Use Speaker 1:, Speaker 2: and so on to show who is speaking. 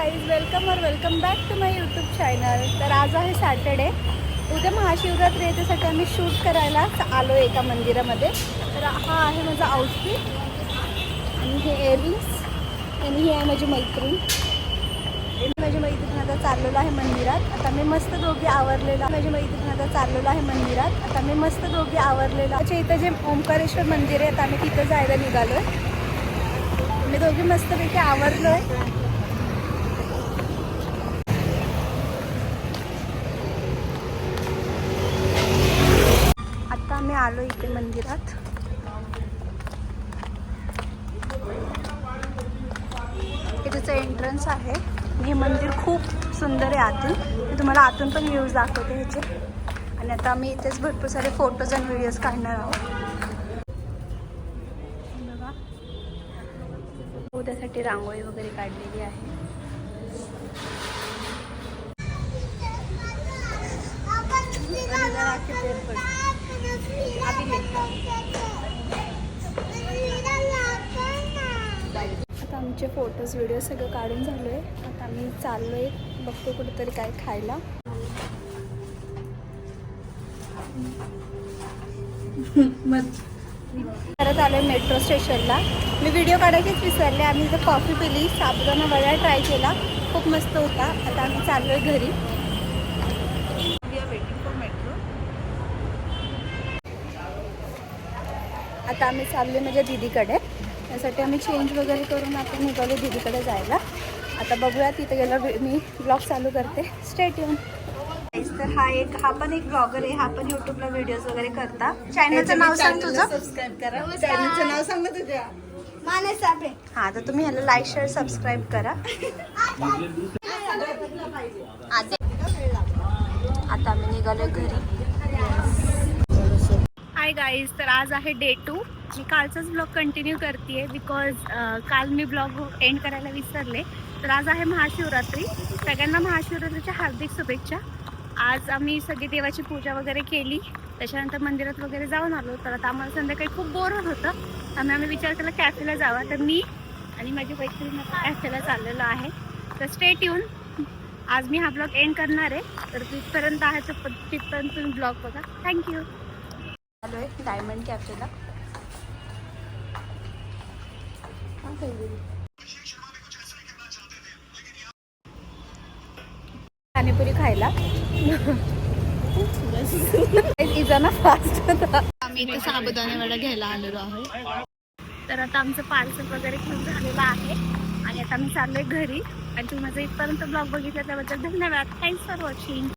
Speaker 1: Guys, welcome back to my YouTube channel. तर आज आहे सॅटर्डे. उद्या महाशिवरात्री आहे, त्यासाठी आम्ही शूट करायला आलो एका मंदिरामध्ये. तर हा आहे माझा आउटफिट आणि हे इयरिंग्स आणि ही आहे माझी मैत्रीण. माझी मैत्रीण आता चाललेलं आहे मंदिरात. आता मी मस्त दोघी आवरलेला अच्छा, इथं जे ओंकारेश्वर मंदिर आहे, आता आम्ही तिथं जायला निघालो आहे. मी दोघी मस्तपैकी आवरलो आहे. आता आम्ही आलो इथे मंदिरात. इथेचं एंट्रन्स आहे. हे मंदिर खूप सुंदर आहे आतून. मी तुम्हाला आतून पण व्ह्यूज दाखवते ह्याचे. आणि आता आम्ही इथेच भरपूर सारे फोटोज आणि व्हिडिओज काढणार आहोत. बघा, उद्यासाठी रांगोळी वगैरे काढलेली आहे. आता आमचे फोटोज व्हिडिओ सगळं काढून झालो आहे. आता आम्ही चाललो आहे, बघतो कुठेतरी काय खायला. परत आलो आहे मेट्रो स्टेशनला. मी व्हिडिओ काढायचीच विसरले. आम्ही इथं कॉफी पिली, साबुदाणा वडा ट्राय केला, खूप मस्त होता. आता आम्ही चाललो आहे घरी. आता आम्ही चाललो आहे माझ्या दीदीकडे. त्यासाठी आम्ही चेंज वगैरे करून आता निघालो दीदीकडे जायला. आता बघूया, तिथे गेल्यावर मी ब्लॉग चालू करते. Stay tune. तर हा पण एक ब्लॉगर आहे. हा पण यूट्यूबला व्हिडिओज वगैरे करता. चॅनलचं नाव सांग तुझं.
Speaker 2: सबस्क्राईब करा. चॅनलचं नाव सांग ना तुझ्या.
Speaker 1: मानस साबळे. हां, तर तुम्ही ह्याला लाईक शेअर सबस्क्राईब करा. आता आम्ही निघालो घरी. हाय गाईज, तर आज आहे डे 2. मी कालचाच ब्लॉग कंटिन्यू करते आहे बिकॉज काल मी ब्लॉग एंड करायला विसरले. तर आज आहे महाशिवरात्री. सगळ्यांना महाशिवरात्रीच्या हार्दिक शुभेच्छा. आज आम्ही सगळी देवाची पूजा वगैरे केली, त्याच्यानंतर मंदिरात वगैरे जाऊन आलो. तर आता आम्हाला संध्याकाळी खूप बोर होत होतं. आम्ही विचार केला कॅफेला जावा. तर मी आणि माझी मैत्रीण कॅफेला चाललेलो आहे. तर स्टे ट्यून. आज मी हा ब्लॉग एंड करणार आहे. तर तिथपर्यंत आहे तर तिथपर्यंत तुम्ही ब्लॉग बघा. थँक्यू. आलो आहे डायमंड कॅफेला. पाणीपुरी खायला. इजाना फास्ट होता. आम्ही इथे साबुदाणा वडा घ्यायला आलेलो आहोत. तर आता आमचं पार्सल वगैरे घेऊन झालेलं आहे आणि आता आम्ही चाललोय घरी. आणि तुम्ही माझा इथपर्यंत ब्लॉग बघितला त्याबद्दल धन्यवाद. Thanks for watching.